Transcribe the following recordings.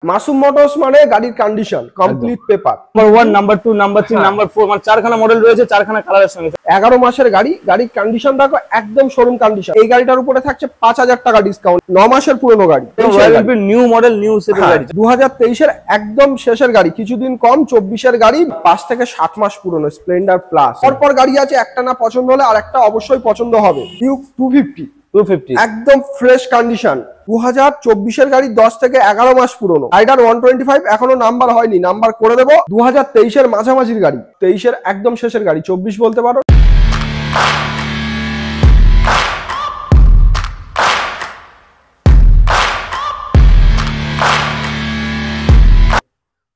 Masum motors মানে গাড়ির condition complete paper number 1 number 2 number 3 number 4 মানে চারখানা মডেল রয়েছে, চারখানা কালারের সঙ্গে। 11 মাসের গাড়ি, গাড়ির কন্ডিশন দেখো একদম শোরুম কন্ডিশন। এই গাড়িটার উপরে থাকছে 5000 টাকা ডিসকাউন্ট। 9 মাসের পুরনো গাড়ি, royal Enfield new model new সেটের গাড়ি, 2023 এর একদম শেষের গাড়ি, কিছুদিন কম 24 এর গাড়ি, 5 থেকে 7 মাস পুরনো স্প্লেন্ডার প্লাস। পরপর গাড়ি আছে, একটা না পছন্দ হলে আরেকটা অবশ্যই পছন্দ হবে। ডিউক 250 একদম ফ্রেশ কন্ডিশন, 2024 এর গাড়ি, 10 থেকে 11 মাস পুরনো। রাইডার 125 এখনো নাম্বার হয়নি, নাম্বার করে দেবো। 2023 এর মাঝামাঝির গাড়ি, 23 এর একদম শেষের গাড়ি, 24 বলতে পারো।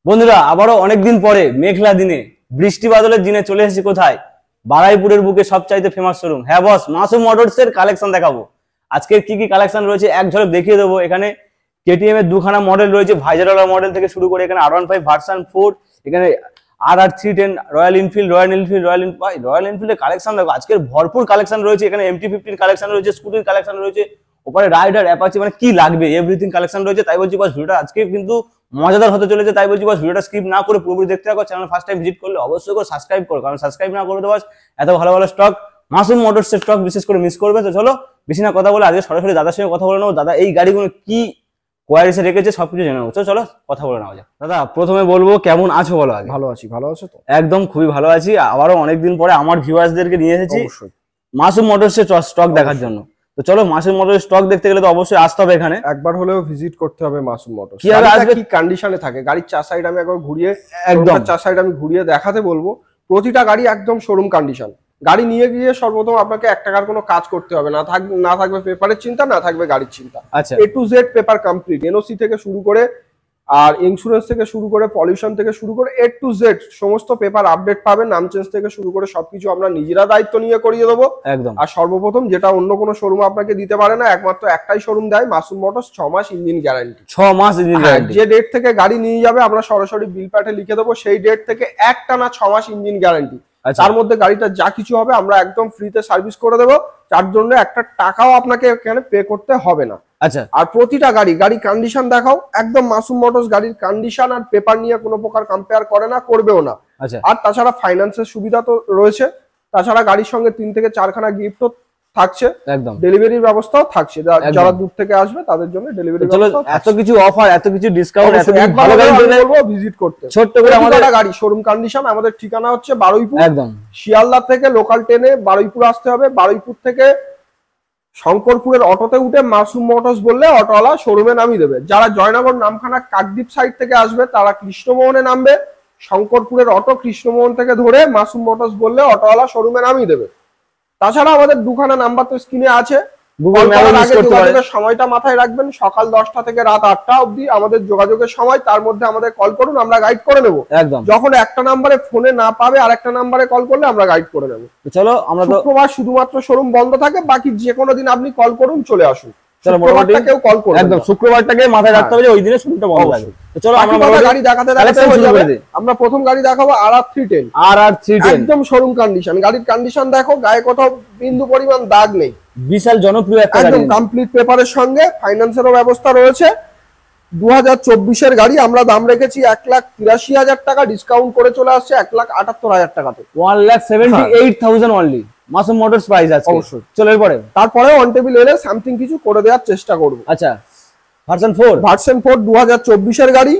বন্ধুরা আবারও অনেকদিন পরে মেঘলা দিনে বৃষ্টি বাদলের দিনে চলে এসেছি কোথায়? বারাইপুরের বুকে সবচাইতে ফেমাস শোরুম। হ্যাঁ বস, মাসুম মোটরস এর কালেকশন দেখাবো। আজকের কি কি কালেকশন রয়েছে এক ঝলক দেখিয়ে দেবো। এখানে কেটিএম এর দুখানা মডেল রয়েছে, ভাইজারওয়ালা মডেল থেকে শুরু করে এখানে R15 ভার্সন 4, এখানে RR310, রয়্যাল এনফিল্ড রয়্যাল এনফিল্ডের কালেকশন দেখো। আজকের ভরপুর কালেকশন রয়েছে, এখানে MT-50 কালেকশন রয়েছে, স্কুটির কালেকশন রয়েছে, ওপরে রাইডার অ্যাপাচি, মানে কি লাগবে এভরিথিং কালেকশন রয়েছে। তাই বলছি বস ভিডিওটা আজকে কিন্তু মজাদার হতে চলেছে। তাই বলছি বস ভিডিওটা স্কিপ না করে পুরোপুরি দেখতে থাকো। চ্যানেল ফার্স্ট টাইম ভিজিট করলে অবশ্যই করে সাবস্ক্রাইব করো, কারণ সাবস্ক্রাইব না করলে তো বস এত ভালো ভালো স্টক, মাসুম মোটরস এর স্টক বিশেষ করে মিস করবে। তো চলো বেশি না কথা বলে আজকে সরাসরি দাদার সঙ্গে কথা বলে নেবো। দাদা এই গাড়িগুলো কি কোয়ারিসে রেখেছে সবকিছু জেনে নেবো। চলো কথা বলে নেওয়া যাক। দাদা প্রথমে বলবো কেমন আছো বলো আগে। ভালো আছি, ভালো আছো তো? একদম খুবই ভালো আছি। আবারও অনেকদিন পরে আমার ভিউয়ার্সদেরকে নিয়ে এসেছি মাসুম মোটরস এর স্টক দেখার জন্য। তো চলো মাসুম মোটরস স্টক দেখতে গেলে তো অবশ্যই আসতে হবে, এখানে একবার হলেও ভিজিট করতে হবে মাসুম মোটরস। কি আসবে, কি কন্ডিশনে থাকে গাড়ির চার সাইড আমি একবার ঘুরিয়ে, একদম চার সাইড আমি ঘুরিয়ে দেখাতে বলবো। প্রতিটা গাড়ি একদম শোরুম কন্ডিশন। গাড়ি নিয়ে গিয়ে সর্বপ্রথম আপনাকে 1 টাকার কোনো কাজ করতে হবে না, থাকবে পেপারের চিন্তা, না থাকবে গাড়ির চিন্তা। আচ্ছা, A to Z paper complete, NOC থেকে শুরু করে আর ইন্স্যুরেন্স থেকে শুরু করে পলিউশন থেকে শুরু করে A to Z সমস্ত পেপার আপডেট পাবেন। নাম চেঞ্জ থেকে শুরু করে সবকিছু আমরা নিজেরা দায়িত্ব নিয়ে করিয়ে দেবো একদম। আর সর্বপ্রথম যেটা অন্য কোনো শোরুম আপনাকে দিতে পারে না, একমাত্র একটাই শোরুম দেয়, মাসুম মোটরস, 6 মাস ইঞ্জিন গ্যারান্টি। 6 মাস ইঞ্জিন গ্যারান্টি। যে ডেট থেকে গাড়ি নিয়ে যাবে আমরা সরাসরি বিল প্যাটে লিখে দেবো, সেই ডেট থেকে একটানা 6 মাস ইঞ্জিন গ্যারান্টি। তার মধ্যে গাড়িটা যা কিছু হবে আমরা একদম ফ্রিতে সার্ভিস করে দেবো, তার জন্য একটা টাকাও আপনাকে এখানে পে করতে হবে না। আচ্ছা, আর প্রতিটা গাড়ি কন্ডিশন দেখাও একদম। মাসুম মোটরস গাড়ির কন্ডিশন আর পেপার নিয়ে কোনো প্রকার কম্পেয়ার করে না, করবেও না। আচ্ছা, আর তাছাড়া ফাইন্যান্সের সুবিধা তো রয়েছে, তাছাড়া গাড়ির সঙ্গে 3 থেকে 4 খানা গিফটও থাকছে, একদম ডেলিভারির ব্যবস্থাও থাকছে। যারা দূর থেকে আসবে তাদের জন্য ডেলিভারি ব্যবস্থা। এত কিছু অফার, এত কিছু ডিসকাউন্ট, এত ভালো গাড়ি বলবো ভিজিট করতে। ছোট্ট করে আমাদের গাড়ি শোরুম কন্ডিশন। আমাদের ঠিকানা হচ্ছে বারুইপুর, একদম শিয়ালদা থেকে লোকাল ট্রেনে বারুইপুর আসতে হবে। বারুইপুর থেকে শঙ্করপুরের অটোতে উঠে মাসুম মোটরস বললে অটোওয়ালা শোরুমে নামিয়ে দেবে। যারা জয়নগর নামখানা কাকদ্বীপ সাইড থেকে আসবে তারা কৃষ্ণমোহনে নামবে, শঙ্করপুরের অটো কৃষ্ণমোহন থেকে ধরে মাসুম মোটরস বললে অটোওয়ালা শোরুমে নামিয়ে দেবে। তাছাড়া আমাদের দুখানা নাম্বার তো স্ক্রিনে আছে, সময়টা মাথায় রাখবেন, সকাল 10টা থেকে রাত 8টা অবধি আমাদের যোগাযোগের সময়। তার মধ্যে আমাদের কল করুন, আমরা গাইড করে নেবো একদম। যখন একটা নাম্বারে ফোনে না পাবে আর একটা নাম্বারে কল করলে আমরা গাইড করে নেবো। চলো, আমরা শুক্রবার শুধুমাত্র শোরুম বন্ধ থাকে, বাকি যে কোনো দিন আপনি কল করুন, চলে আসুন। কেউ কল করুন, একদম শুক্রবারটাকে মাথায় রাখতে হবে যে ওই দিনে শোরুমটা বন্ধ থাকে। চলো আমরা গাড়ি দেখাতে আমরা প্রথম গাড়ি দেখাবো RR310, একদম শোরুম কন্ডিশন। গাড়ির কন্ডিশন দেখো, গায়ে কোথাও বিন্দু পরিমাণ দাগ নেই, বিশাল জনপ্রিয় একটা গাড়ি, একদম কমপ্লিট পেপারের সঙ্গে ফাইন্যান্সেরও ব্যবস্থা রয়েছে। 2024 এর গাড়ি, আমরা দাম রেখেছি 1,83,000 টাকা, ডিসকাউন্ট করে চলে আসছে 1,78,000 টাকাতে, 1,78,000 অনলি মাসুম মোটরস প্রাইস আছে অবশ্যই। চলো এরপরে, তারপরে অন টেবিল এলে সামথিং কিছু করে দেওয়ার চেষ্টা করব। আচ্ছা, ভার্সন 4 2024 এর গাড়ি,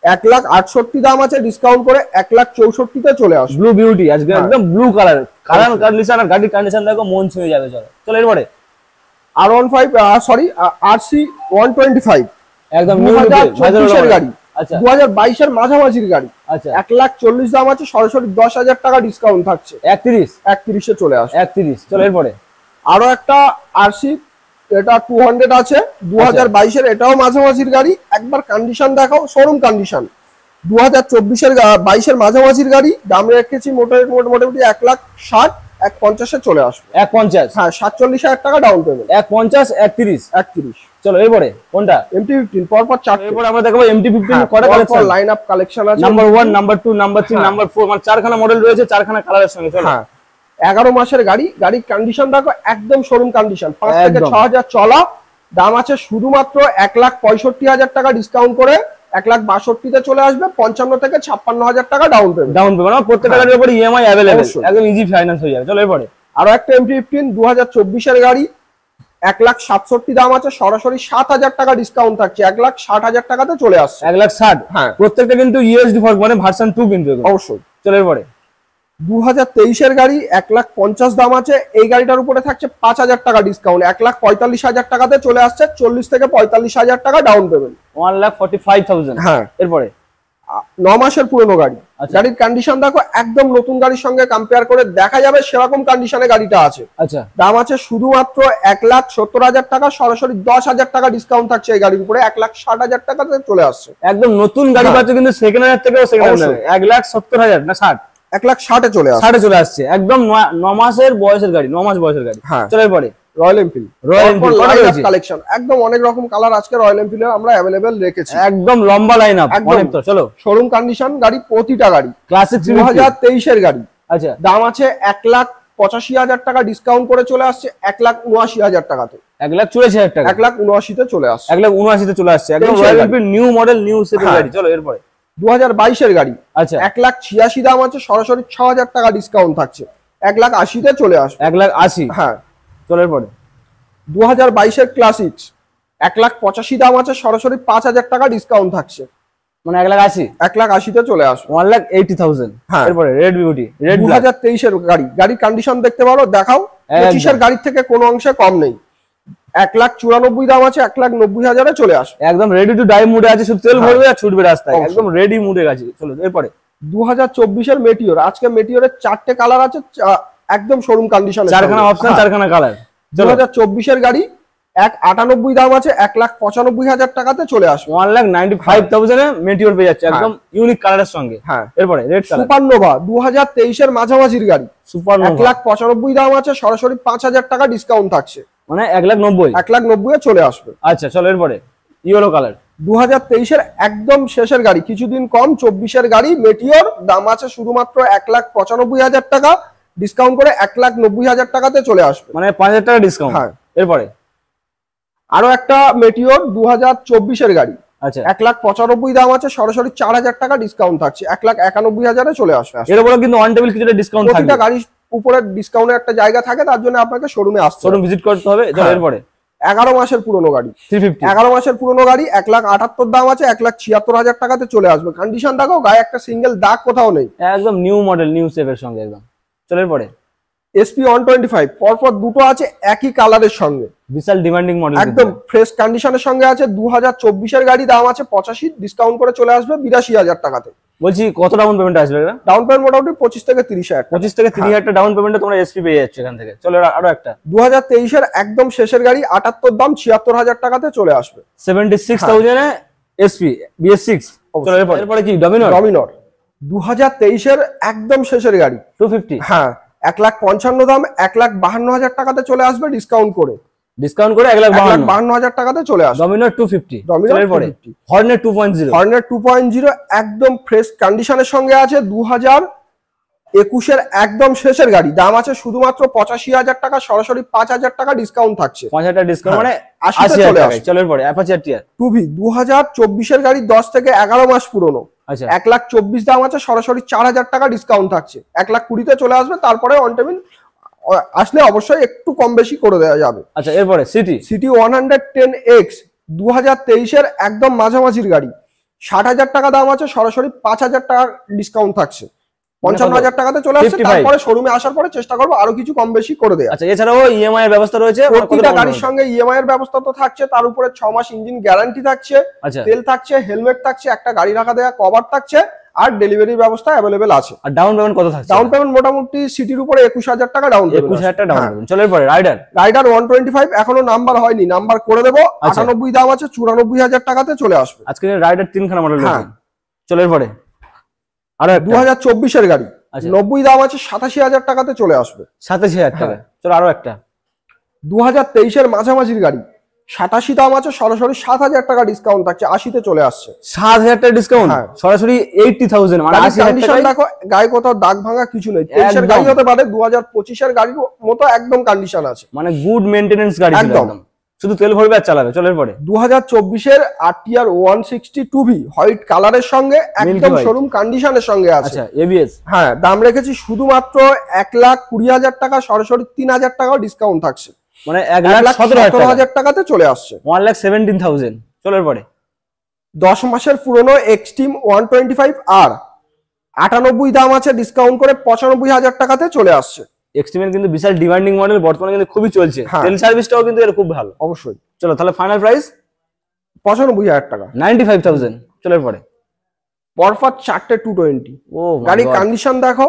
1,68,000 দাম আছে, ডিসকাউন্ট করে 1,64,000 তে চলে আসবে। ব্লু বিউটি আজকে একদম ব্লু কালার কন্ডিশন, আর গাড়ির কন্ডিশন দেখো মন ছুঁয়ে যাবে। চলো এরপরে RC 125 একদম 2024 এর গাড়ি। আচ্ছা, 2022 এর মাঝামাঝির গাড়ি। আচ্ছা, 1,40,000 দাম আছে, সরাসরি 10,000 টাকা ডিসকাউন্ট থাকছে, 31 এ চলে আসে 31। চলো এরপরে আরো একটা RC, এটা 200 আছে, 2022 এর, এটাও মাঝামাঝির গাড়ি। একবার কন্ডিশন দেখাও, শোরুম কন্ডিশন। 2024 এর 22 এর মাঝামাঝির গাড়ি, দাম রেখেছি মোটামুটি 1,60,000, 1,50 এ চলে আসবে। 1,50, হ্যাঁ 47,000 টাকা ডাউন পেমেন্ট। 1,50, 31। চলো এরপরে কোনটা? MT-15 পরপর 4। এরপর আমরা দেখাবো MT-15 কটা কালেকশন, লাইন আপ কালেকশন আছে। নাম্বার 1, নাম্বার 2, নাম্বার 3, নাম্বার 4 মানে চারখানা মডেল রয়েছে, চারখানা কালারের সঙ্গে। চলো, হ্যাঁ 11 মাসের গাড়ি, গাড়ির কন্ডিশন দেখো একদম শোরুম কন্ডিশন। 5 থেকে 6,000 চলা, দাম আছে শুধুমাত্র 1,65,000 টাকা, ডিসকাউন্ট করে 1,62,000 চলে আসবে, 55 থেকে 56,000 টাকা ডাউন পেমেন্ট। মানে প্রত্যেকটা গাড়ির উপরে ইএমআই अवेलेबल, একদম ইজি ফাইন্যান্স হয়ে যাবে। চলো এরপরে আরো একটা M15 2024 এর গাড়ি, 1,67,000 দাম আছে, সরাসরি 7,000 টাকা ডিসকাউন্ট থাকছে, 1,60,000 টাকাতে চলে আসছে। 1,60,000, হ্যাঁ প্রত্যেকটা কিন্তু ইউএসডি ফর্ক মানে ভার্সন 2 কিন্তু অবশ্যই। চলো এরপরে 2023 এর গাড়ি, 1,50,000 দাম আছে, এই গাড়িটার উপরে থাকছে 5,000 টাকা ডিসকাউন্ট, 1,45,000 টাকাতে চলে আসছে, 40 থেকে 45,000 টাকা ডাউন পেমেন্ট। 1,45,000। হ্যাঁ এরপরে 9 মাসের পুরনো গাড়ি। গাড়ির কন্ডিশন দেখো, একদম নতুন গাড়ির সঙ্গে কম্পেয়ার করে দেখা যাবে সেরকম কন্ডিশনে গাড়িটা আছে। আচ্ছা, দাম আছে শুধুমাত্র 1,70,000 টাকা, সরাসরি 10,000 টাকা ডিসকাউন্ট থাকছে এই গাড়ির উপরে, 1,60,000 টাকাতে চলে আসছে। একদম নতুন গাড়ি পাচ্ছ কিন্তু সেকেন্ড হ্যান্ড থেকেও সেকেন্ড হ্যান্ড। 1,70,000 না 60? 1,60,000 চলে আসছে। 60 চলে আসছে, একদম 9 মাসের বয়সের গাড়ি, 9 মাস বয়সের গাড়ি। হ্যাঁ চলো এরপরে royal Enfield. Royal Enfield collection একদম অনেক রকম কালার আজকে রয়্যাল এনফিল্ডের আমরা अवेलेबल রেখেছি, একদম লম্বা লাইন আপ অনেক। তো চলো শোরুম কন্ডিশন গাড়ি, প্রতিটা গাড়ি ক্লাসিক 2023 এর গাড়ি। আচ্ছা, দাম আছে 1,85,000 টাকা, ডিসকাউন্ট করে চলে আসছে 1,79,000 টাকাতে। 1,84,000 টাকা, 1,79,000 তে চলে আসছে। 1,79,000 তে চলে আসছে, একদম royal Enfield new model new সেটের গাড়ি। চলো এরপরে 2022 এর গাড়ি। আচ্ছা, 1,86,000 দাম আছে, সরাসরি 6,000 টাকা ডিসকাউন্ট থাকছে, 1,80,000 তে চলে আসবে। 1,80,000। হ্যাঁ চলো এরপরে 2022 এর ক্লাসিক্স, 1,85,000 দাম আছে, সরাসরি 5,000 টাকা ডিসকাউন্ট থাকছে, মানে 1,80,000। 1,80,000 তে চলে আসবে। 1,80,000। হ্যাঁ এরপরে রেড বিউটি, রেড 2023 এর গাড়ি। গাড়ির কন্ডিশন দেখতে পারো, দেখাও। 25 এর গাড়ির থেকে কোনো অংশে কম নেই। 1,94,000 দাম আছে, 1,90,000 এ চলে আসবে। একদম রেডি টু ড্রাইভ মুডে আছে, শুধু তেল ভরবে আর ছুটবে রাস্তায়, একদম রেডি মুডে আছে। চলো এরপরে 2024 এর মেটিওর। আজকে মেটিওরের 4টে কালার আছে, একদম শোরুম কন্ডিশনে, 4খানা অপশন, 4খানা কালার। 2024 এর গাড়ি, 1,98,000 দাম আছে, 1,95,000 টাকাতে চলে আসবে। 1,95,000 এ মেটিওর পেয়ে যাচ্ছে, একদম ইউনিক কালারের সঙ্গে। হ্যাঁ এরপরে রেড কালার সুপারনোভা 2023 এর মাঝামাঝির গাড়ি, সুপারনোভা 1,95,000 দাম আছে, সরাসরি 5,000 টাকা ডিসকাউন্ট থাকছে, মানে 1,90,000। 1,90,000 এ চলে আসবে। আচ্ছা চলো এরপরে ইয়েলো কালার। 2023 এর একদম শেষের গাড়ি, কিছুদিন কম, 24 এর গাড়ি মেটিওর। দাম আছে শুধুমাত্র 1,95,000 টাকা, ডিসকাউন্ট করে 1,90,000 টাকাতে চলে আসবে, মানে 5,000 টাকা ডিসকাউন্ট। হ্যাঁ এরপরে আরো একটা মেটিওর 2024 এর গাড়ি, আচ্ছা 1,95,000 দাম আছে, সরাসরি 4,000 টাকা ডিসকাউন্ট থাকছে, 1,91,000 এ চলে আসবে। এর উপরে কিন্তু অন টেবিল কিছুটা ডিসকাউন্ট থাকবে, প্রতিটা গাড়ির উপরে ডিসকাউন্টের একটা জায়গা থাকে, তার জন্য আপনাকে শোরুমে আসতে হবে, শোরুম ভিজিট করতে হবে। চলো এরপরে 11 মাসের পুরনো গাড়ি, 350। 11 মাসের পুরনো গাড়ি, 1,78,000 দাম আছে, 1,76,000 টাকাতে চলে আসবে। কন্ডিশন দেখো, গায়ে একটা সিঙ্গেল দাগ কোথাও নেই, একদম নিউ মডেল নিউ শেপের সঙ্গে একদম। চলো এরপরে SP 125, পরপর দুটো আছে একই কালারের সঙ্গে, বিশাল ডিমান্ডিং মডেল, একদম ফ্রেশ কন্ডিশনের সঙ্গে আছে। 2024 এর গাড়ি, দাম আছে 85, ডিসকাউন্ট করে চলে আসবে 82,000 টাকাতে। বলছি কত ডাউন পেমেন্ট আসবে এটা? ডাউন পেমেন্ট মোটামুটি 25 থেকে 30,000। 25 থেকে 30,000 টাকা ডাউন পেমেন্টে তোমরা SP পেয়ে যাচ্ছ এখান থেকে। চলো আরো একটা 2023 এর একদম শেষের গাড়ি, 78 দাম, 76,000 টাকাতে চলে আসবে, 76,000 এ SP BS6। চলো এরপরে কি ডমিনর। 2023 এর একদম শেষের গাড়ি, 250। হ্যাঁ 1,55,000 দাম, 1,52,000 টাকাতে চলে আসবে, ডিসকাউন্ট করে ডিসকাউন্ট করে 1,52,000 টাকাতে চলে আসবে। ডমিনর 250। ডমিনর এরপরে হর্নেট 2.0। হর্নেট 2.0 একদম ফ্রেশ কন্ডিশনের সঙ্গে আছে, 2021 এর একদম শেষের গাড়ি। দাম আছে শুধুমাত্র 85,000 টাকা, সরাসরি 5,000 টাকা ডিসকাউন্ট থাকছে, 5,000 টাকা ডিসকাউন্ট, মানে 80 চলে আসবে। চলো এরপরে অ্যাপাচি আরটিআর 2V 2024 এর গাড়ি, 10 থেকে 11 মাস পুরনো, আচ্ছা 1,24,000 দাম আছে, সরাসরি 4,000 টাকা ডিসকাউন্ট থাকছে, 1,20,000 তে চলে আসবে। তারপরে অন টেবিল আসলে অবশ্যই একটু কম বেশি করে দেওয়া যাবে। আচ্ছা এরপরে সিটি 110X 2023 এর একদম মাঝামাঝির গাড়ি, 60,000 টাকা দাম আছে, সরাসরি 5,000 টাকা ডিসকাউন্ট থাকছে, 55,000 টাকাতে চলে আসছে। তারপরে শোরুমে আসার পরে চেষ্টা করবো আরো কিছু কম বেশি করে দেয়া। আচ্ছা এছাড়াও ইএমআই এর ব্যবস্থা রয়েছে, প্রতিটা গাড়ির সঙ্গে ইএমআই এর ব্যবস্থা তো থাকছে, তার উপরে 6 মাস ইঞ্জিন গ্যারান্টি থাকছে, আচ্ছা তেল থাকছে, হেলমেট থাকছে, একটা গাড়ি রাখা দেয়া কভার থাকছে, আর ডেলিভারির ব্যবস্থা अवेलेबल আছে। আর ডাউন পেমেন্ট কত থাকছে? ডাউন পেমেন্ট মোটামুটি সিটির উপরে 21,000 টাকা ডাউন পেমেন্ট, 21,000 টাকা ডাউন পেমেন্ট। চলো এরপরে রাইডার 125 এখনো নাম্বার হয়নি, নাম্বার করে দেবো, 98 দাম আছে, 94,000 টাকাতে চলে আসবে। আজকে রাইডার 3খানা মডেল রয়েছে। চলো এরপরে আর 2024 এর গাড়ি, 90 দাম আছে, 87,000 টাকাতে চলে আসবে, 87,000 টাকা। চলো আরো একটা 2023 এর মাঝামাঝির গাড়ি, 87 দাম আছে, সরাসরি 7,000 টাকা ডিসকাউন্ট থাকছে, 80 তে চলে আসছে, 7,000 টাকা ডিসকাউন্ট, সরাসরি 80,000, মানে 80,000 টাকা। দেখো গায়ে কোথাও দাগ ভাঙা কিছু নেই, 23 এর গাড়ি হতে পারে, 2025 এর গাড়ির মতো একদম কন্ডিশন আছে, মানে গুড মেইনটেনেন্স গাড়ি একদম। শুধু তেল ভরবে আর চালাবে। চলো এরপরে 2024 RTR 160 2V হোয়াইট কালারের সঙ্গে একদম শোরুম কন্ডিশনের সঙ্গে আছে। আচ্ছা এবিএস, হ্যাঁ দাম রেখেছি শুধুমাত্র 1,20,000 টাকা, সরাসরি 3,000 টাকাও ডিসকাউন্ট থাকছে, মানে 1,17,000 টাকাতে চলে আসছে। 1,17,000। চলো এরপরে 10 মাসের পুরনো এক্সট্রিম 125 আর 98 দাম আছে, ডিসকাউন্ট করে 95,000 টাকাতে চলে আসছে। এক্সট্রিমের কিন্তু বিশাল ডিমান্ডিং মডেল, বর্তমানে কিন্তু খুবই চলছে, তেল সার্ভিসটাও কিন্তু এর খুব ভালো। অবশ্যই। চলো তাহলে ফাইনাল প্রাইস 95,000 টাকা, 95,000। চলো এরপরে পরপর 4টে 220। ও গাড়ির কন্ডিশন দেখো,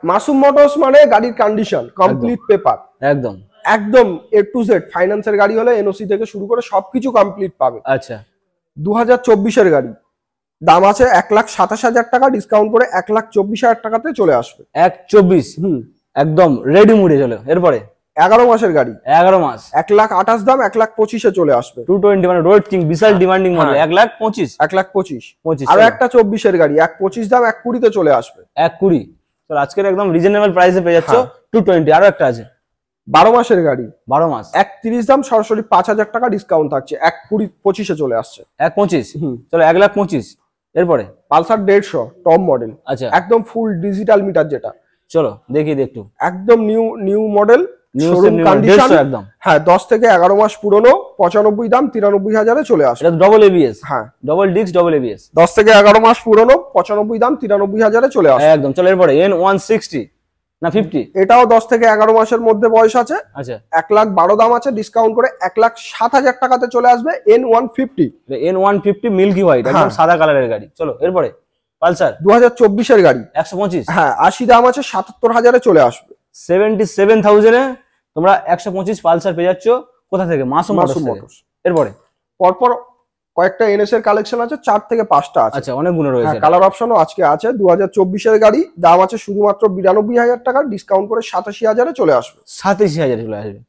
মাসুম মোটরস মানে গাড়ির কন্ডিশন কমপ্লিট পেপার, একদম একদম A to Z। ফাইন্যান্সের গাড়ি হলে এনওসি থেকে শুরু করে সবকিছু কমপ্লিট পাবে। আচ্ছা 2024 গাড়ি, দাম আছে 1,27,000 টাকা, ডিসকাউন্ট করে 1,24,000 টাকাতে চলে আসবে। 1,24 একদম রেডি মুডে। চলো এরপরে 11 মাসের গাড়ি, 11 মাস, 1,28,000 দাম, 1,25,000 চলে আসবে। 220 মানে রোড কিং, বিশাল ডিমান্ডিং মডেল, 1,25,000। 1,25,000। আর একটা 24 গাড়ি, 1,25,000 দাম, 1,20,000 চলে আসবে। 1,20,000। চলো আজকের একদম রিজনেবল প্রাইসে পেয়ে যাচ্ছ 220। আরো একটা আছে 12 মাসের গাড়ি, 12 মাস, 1,30,000 দাম, সরাসরি 5,000 টাকা ডিসকাউন্ট থাকছে, 1,20,000 চলে আসছে। 1,25,000। চলো 1,25,000। এরপরে পালসার 150 টপ মডেল, আচ্ছা একদম ফুল ডিজিটাল মিটার, যেটা চলো দেখি একটু, একদম new model, new showroom condition একদম। হ্যাঁ 10 থেকে 11 মাস পুরনো, 95 দাম, 93,000 চলে আসবে। এটা ডবল এবিএস, হ্যাঁ ডবল ডিস্ক ডবল এবিএস। 10 থেকে 11 মাস পুরনো, 95 দাম, 93,000 চলে আসবে একদম। চলো এরপরে N160 না 50, এটাও 10 থেকে 11 মাসের মধ্যে বয়স আছে। আচ্ছা 1,12,000 দাম আছে, ডিসকাউন্ট করে 1,07,000 টাকাতে চলে আসবে। N150, N150 মিল্কি হোয়াইট, একদম সাদা কালারের গাড়ি। চলো এরপরে পালসার 2024 গাড়ি, 125, হ্যাঁ 80 দাম আছে, 77,000 চলে আসবে। 77,000 এ তোমরা 125 পালসার পেয়ে যাচ্ছ। কোথা থেকে? মাসুম মোটরস। এরপরে পরপর কয়েকটা এনএস এর কালেকশন আছে, 4 থেকে 5টা আছে। আচ্ছা অনেকগুলো রয়েছে, কালার অপশনও আজকে আছে। 2024 গাড়ি, দাম আছে শুধুমাত্র 92,000 টাকা, ডিসকাউন্ট করে 87,000 চলে আসবে। 87,000 চলে আসবে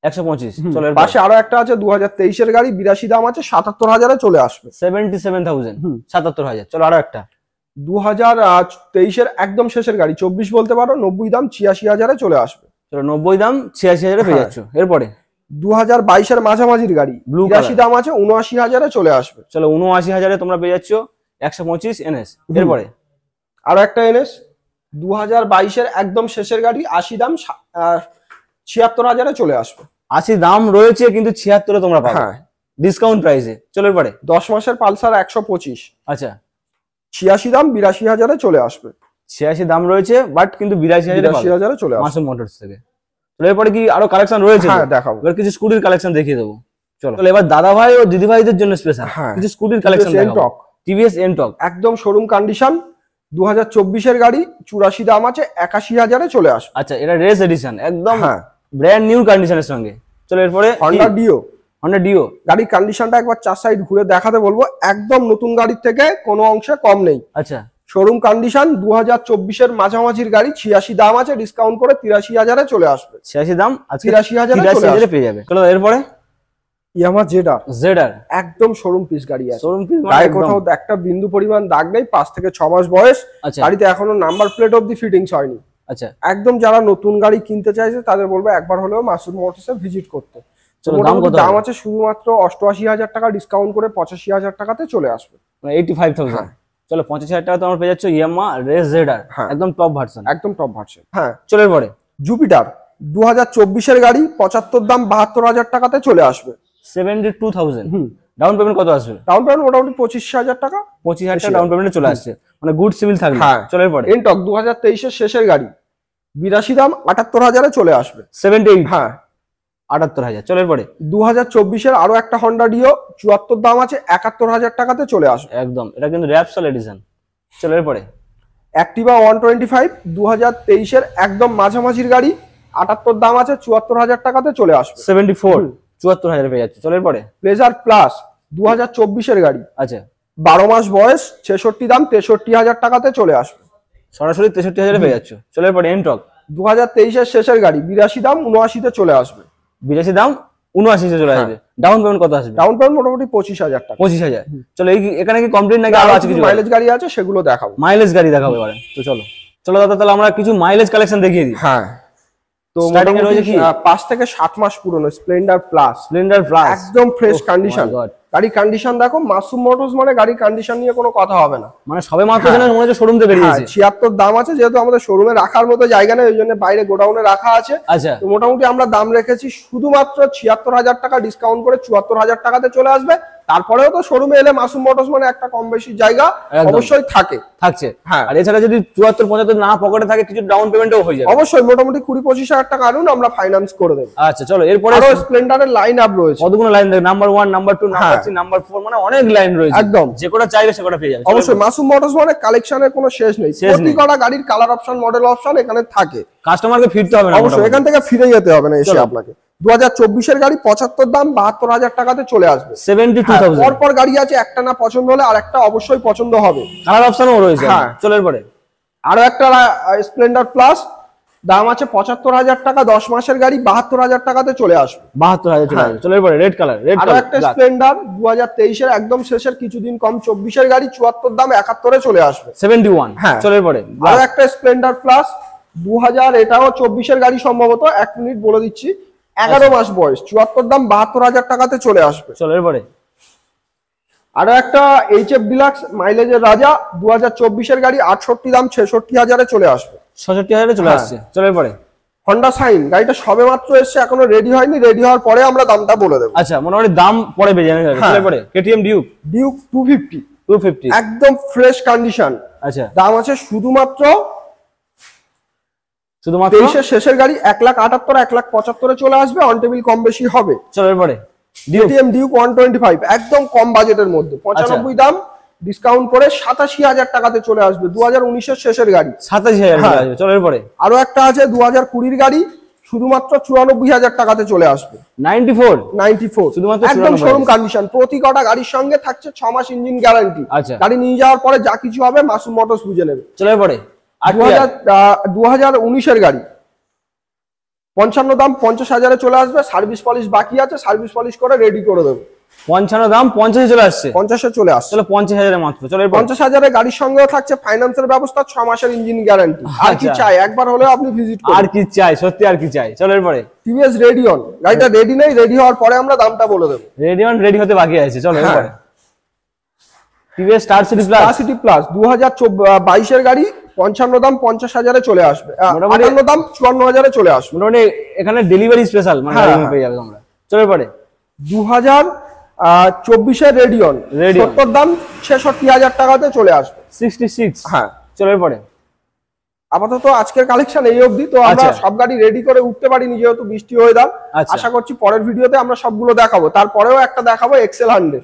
125। চলো পাশে আরো একটা আছে 2023 গাড়ি, 82 দাম আছে, 77,000 চলে আসবে। 77,000, 77,000। চলো আরো একটা 2023 একদম শেষের গাড়ি, 24 বলতে পারো, 90 দাম, 86,000 চলে আসবে। চলো 90 দাম, 86,000 পেয়ে যাচ্ছ। এরপরে 2022 মাঝামাঝির গাড়ি, 82 দাম আছে, 79,000 চলে আসবে। চলো 79,000 তোমরা পেয়ে যাচ্ছ 125 এনএস। এরপরে আরো একটা এনএস 2022 একদম শেষের গাড়ি, 80 দাম, 76,000 চলে আসবে। 80 দাম রয়েছে কিন্তু 76 তোমরা পাবে, হ্যাঁ ডিসকাউন্ট প্রাইসে। চলো এরপরে 10 মাসের পালসার 125, আচ্ছা 86 দাম, 82,000 চলে আসবে। 86 দাম রয়েছে বাট কিন্তু 82,000 চলে আসবে মাসুম মোটরস থেকে। চলো এরপরে কি আরো কালেকশন রয়েছে? হ্যাঁ দেখাবো, এবার কিছু স্কুটির কালেকশন দেখিয়ে দেবো। চলো এবার দাদা ভাই ও দিদি ভাইদের জন্য স্পেশাল কিছু স্কুটির কালেকশন দেখাবো। টিভিএস এনটক, একদম শোরুম কন্ডিশন, 2024 গাড়ি, 84 দাম আছে, 81,000 চলে আসবে। আচ্ছা এটা রেস এডিশন, একদম ব্র্যান্ড নিউ কন্ডিশনের সঙ্গে। চলো এরপরে হন্ডা ডিও, গাড়ির কন্ডিশনটা একবার 4 সাইড ঘুরে দেখাতে বলবো, একদম নতুন গাড়ির থেকে কোনো অংশে কম নেই। আচ্ছা শোরুম কন্ডিশন, 2024 মাঝামাঝির গাড়ি, 86 দাম আছে, ডিসকাউন্ট করে 83,000 চলে আসবে। 86 দাম, 83,000 পেয়ে যাবে। চলো এরপরে ইয়ামাহা জেডার, একদম শোরুম পিস গাড়ি আছে, শোরুম পিস, গায়ে কোথাও একটা বিন্দু পরিমাণ দাগ নেই, 5 থেকে 6 মাস বয়স। গাড়িতে এখনো নাম্বার প্লেট অবধি ফিটিংস হয়নি। আচ্ছা একদম যারা নতুন গাড়ি কিনতে চাইছে তাদের বলবো একবার হলেও মাসুম মোটরসে ভিজিট করতে। দাম আছে শুধুমাত্র 88,000 টাকা, ডিসকাউন্ট করে 85,000 টাকাতে চলে আসবে, 85,000। চলো 85,000 টাকা তোমরা পেয়ে যাচ্ছ ইয়ামাহা রেস জেডার, একদম টপ ভার্সন, হ্যাঁ। চলো এরপরে জুপিটার, 2024 গাড়ি, 75 দাম, 72,000 টাকাতে চলে আসবে। 72,000। ডাউন পেমেন্ট কত আসবে? ডাউন পেমেন্ট মোটামুটি 25,000 টাকা, 25,000 টাকা ডাউন পেমেন্টে চলে আসছে, মানে গুড সিভিল থাকবে। চলো এরপরে এনটক, 2023 শেষের গাড়ি, 82 দাম, 78,000 চলে আসবে। 78, হ্যাঁ 78,000। চলো এরপরে 2024 আরো একটা হন্ডা ডিও, 74 দাম আছে, 71,000 টাকাতে চলে আসবে। একদম, এটা কিন্তু র্যাপসল এডিশন। চলো এরপরে অ্যাক্টিভা 125, 2023 একদম মাঝামাঝির গাড়ি, 78 দাম আছে, 74,000 টাকাতে চলে আসবে। 74, 74,000 পেয়ে যাচ্ছে। চলো এরপরে প্লেজার প্লাস, 2024 গাড়ি, আচ্ছা 12 মাস বয়স, 66 দাম, 63,000 টাকাতে চলে আসবে। সরাসরি 63,000 পেয়ে যাচ্ছে। চলো এরপরে এনটক, 2023 শেষের গাড়ি, 82 দাম, 79 চলে আসবে। 82 দাম, 79 চলে আসবে। ডাউন পেমেন্ট কত আসবে? ডাউন পেমেন্ট মোটামুটি 25,000 টাকা। 25,000। চলো এখানে কি কমপ্লিট নাকি আরো আছে কিছু মাইলেজ গাড়ি আছে, সেগুলো দেখাবো। মাইলেজ গাড়ি দেখাবো এবারে। তো চলো দাদা তাহলে আমরা কিছু মাইলেজ কালেকশন দেখিয়ে দিই। হ্যাঁ তো স্টার্টিং এর রয়েছে কি 5 থেকে 7 মাস পুরনো স্প্লেন্ডার প্লাস একদম ফ্রেশ কন্ডিশন। গাড়ির কন্ডিশন দেখো, মাসুম মোটরস মানে গাড়ির কন্ডিশন নিয়ে কোনো কথা হবে না। মানে সবে মাত্র জানেন মনে হচ্ছে শোরুম থেকে বেরিয়েছে। 76 দাম আছে, যেহেতু আমাদের শোরুমে রাখার মতো জায়গা নেই, ওই জন্য বাইরে গোডাউনে রাখা আছে। আচ্ছা, তো মোটামুটি আমরা দাম রেখেছি শুধুমাত্র 76,000 টাকা, ডিসকাউন্ট করে 74,000 টাকাতে চলে আসবে। তারপরেও তো শোরুমে এলে মাসুম মোটরস মানে একটা কম বেশি জায়গা অবশ্যই থাকছে। হ্যাঁ, আর এছাড়া যদি 74-75 না পকেটে থাকে কিছু ডাউন পেমেন্টও হয়ে যাবে। অবশ্যই মোটামুটি 20-25,000 টাকা আনুন, আমরা ফাইন্যান্স করে দেব। আচ্ছা চলো, এরপরে আরো স্প্লেন্ডারের লাইন আপ রয়েছে। কতগুলো লাইন দেখো, নাম্বার 1, নাম্বার 2, নাম্বার 3, নাম্বার 4, মানে অনেক লাইন রয়েছে। একদম, যে কোটা চাইবে সে কোটা পেয়ে যাবে। অবশ্যই মাসুম মোটরস মানে কালেকশনের কোনো শেষ নেই। প্রতি কটা গাড়ির কালার অপশন, মডেল অপশন এখানে থাকে। কাস্টমারকে ফিরতে হবে না, অবশ্যই এখান থেকে ফিরে যেতে হবে না এসে আপনাকে। 2024 এর গাড়ি 75 দাম 72,000 টাকাতে চলে আসবে। 72,000 পরপর গাড়ি আছে, একটা না পছন্দ হলে আর একটা অবশ্যই পছন্দ হবে। কালার অপশনও রয়েছে। চলো এরপরে আরো একটা স্প্লেন্ডার প্লাস, দাম আছে 75,000 টাকা, 10 মাসের গাড়ি 72,000 টাকাতে চলে আসবে। 72,000 চলে আসবে। চলো এরপরে রেড কালার। আরো একটা স্প্লেন্ডার 2023 এর একদম শেষের কিছুদিন কম 24 এর গাড়ি 74 দাম 71 এ চলে আসবে। 71। চলো এরপরে আরো একটা স্প্লেন্ডার প্লাস 2000, এটাও 24 এর গাড়ি সম্ভবত, 1 মিনিট বলে দিচ্ছি, 11 মাস বয়স, 74 দাম 72,000 টাকাতে চলে আসবে। চলো এরপরে আরো একটা এইচএফ ডিলাক্স মাইলেজের রাজা 2024 এর গাড়ি 68 দাম 66,000 এ চলে আসবে। 66,000 এ চলে আসছে। চলো এরপরে হন্ডা সাইন, গাড়িটা সবে মাত্র এসেছে, এখনো রেডি হয়নি, রেডি হওয়ার পরে আমরা দামটা বলে দেব। আচ্ছা, মোটামুটি দাম পরে বেজে যাবে। চলো এরপরে কেটিএম ডিউক 250 একদম ফ্রেশ কন্ডিশন। আচ্ছা, দাম আছে শুধুমাত্র 23 এর শেষের গাড়ি 1,78,000 1,75,000 এ চলে আসবে। অন টেবিল কম বেশি হবে। চলো এরপরে কেটিএম ডিউক 125 একদম কম বাজেটের মধ্যে, 95 দাম, ডিসকাউন্ট করে 87,000 টাকাতে চলে আসবে। 2019 এর শেষের গাড়ি 87,000 চলে আসবে। চলো এরপরে আরো একটা আছে 2020 এর গাড়ি, শুধুমাত্র 94,000 টাকাতে চলে আসবে। 94 শুধুমাত্র একদম শোরুম কন্ডিশন। প্রতি কটা গাড়ির সঙ্গে থাকছে 6 মাস ইঞ্জিন গ্যারান্টি। আচ্ছা, গাড়ি নিয়ে যাওয়ার পরে যা কিছু হবে মাসুম মোটরস বুঝে নেবে। চলো এরপরে 2019 এর গাড়ি 55 দাম 50,000 এ চলে আসবে। সার্ভিস পলিশ বাকি আছে, সার্ভিস পলিশ করে রেডি করে দেবো। 55 দাম 50 চলে আসছে। 50 এ চলে আসছে। চলো 50,000 এ মাত্র। চলো 50,000 এ গাড়ির সঙ্গেও থাকছে ফাইন্যান্সের ব্যবস্থা, 6 মাসের ইঞ্জিন গ্যারান্টি। আর কি চাই, একবার হলেও আপনি ভিজিট করুন। আর কি চাই, সত্যি আর কি চাই। চলো এরপরে টিভিএস রেডিয়ন, গাড়িটা রেডি নেই, রেডি হওয়ার পরে আমরা দামটা বলে দেব। রেডিয়ন রেডি হতে বাকি আছে। চলো এরপরে টিভিএস স্টার সিটি প্লাস 2022 এর গাড়ি 55 দাম 50,000 এ চলে আসবে। 58 দাম 54,000 এ চলে আসবে। মোটামুটি এখানে ডেলিভারি স্পেশাল মানে পেয়ে যাবে তোমরা। চলো এরপরে 2024 এর রেডিয়ন 70 দাম 66,000 টাকাতে চলে আসবে। 66। চলো এরপরে আপাতত আজকের কালেকশন এই অবধি। তো আমরা সব গাড়ি রেডি করে উঠতে পারিনি যেহেতু বৃষ্টি ওয়েদার। আশা করছি পরের ভিডিওতে আমরা সবগুলো দেখাবো। তারপরেও একটা দেখাবো এক্সেল 100।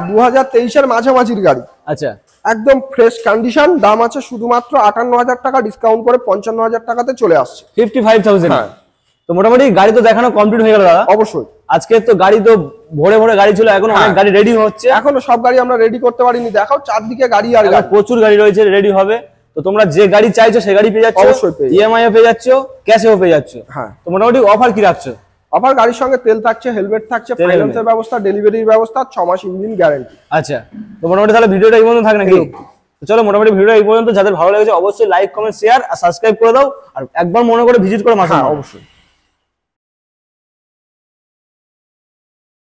2023 এর মাঝামাঝির গাড়ি। আচ্ছা, একদম ফ্রেশ কন্ডিশন। দাম আছে শুধুমাত্র 58,000 টাকা, ডিসকাউন্ট করে 55,000 টাকাতে চলে আসছে। 55,000। তো মোটামুটি গাড়ি তো দেখানো কমপ্লিট হয়ে গেল দাদা। অবশ্যই আজকে তো গাড়ি তো ভোরে ভোরে গাড়ি ছিল, এখন অনেক গাড়ি রেডি হচ্ছে। এখনো সব গাড়ি আমরা রেডি করতে পারিনি। দেখাও চারদিকে গাড়ি আর গাড়ি, প্রচুর গাড়ি রয়েছে, রেডি হবে। তো তোমরা যে গাড়ি চাইছো সে গাড়ি পেয়ে যাচ্ছ, অবশ্যই ইএমআই এ পেয়ে যাচ্ছ, ক্যাশেও পেয়ে যাচ্ছ। তো মোটামুটি অফার কি রাখছো? অফার গাড়ির সঙ্গে তেল থাকছে, হেলমেট থাকছে, ফাইন্যান্সের ব্যবস্থা, ডেলিভারির ব্যবস্থা, 6 মাস ইঞ্জিন গ্যারান্টি। আচ্ছা, তো মোটামুটি তাহলে ভিডিওটা এই পর্যন্ত থাক নাকি? চলো মোটামুটি ভিডিও এই পর্যন্ত। যাদের ভালো লেগেছে অবশ্যই লাইক, কমেন্ট, শেয়ার আর সাবস্ক্রাইব করে দাও। আর একবার মনে করে ভিজিট করো মাসুম। অবশ্যই।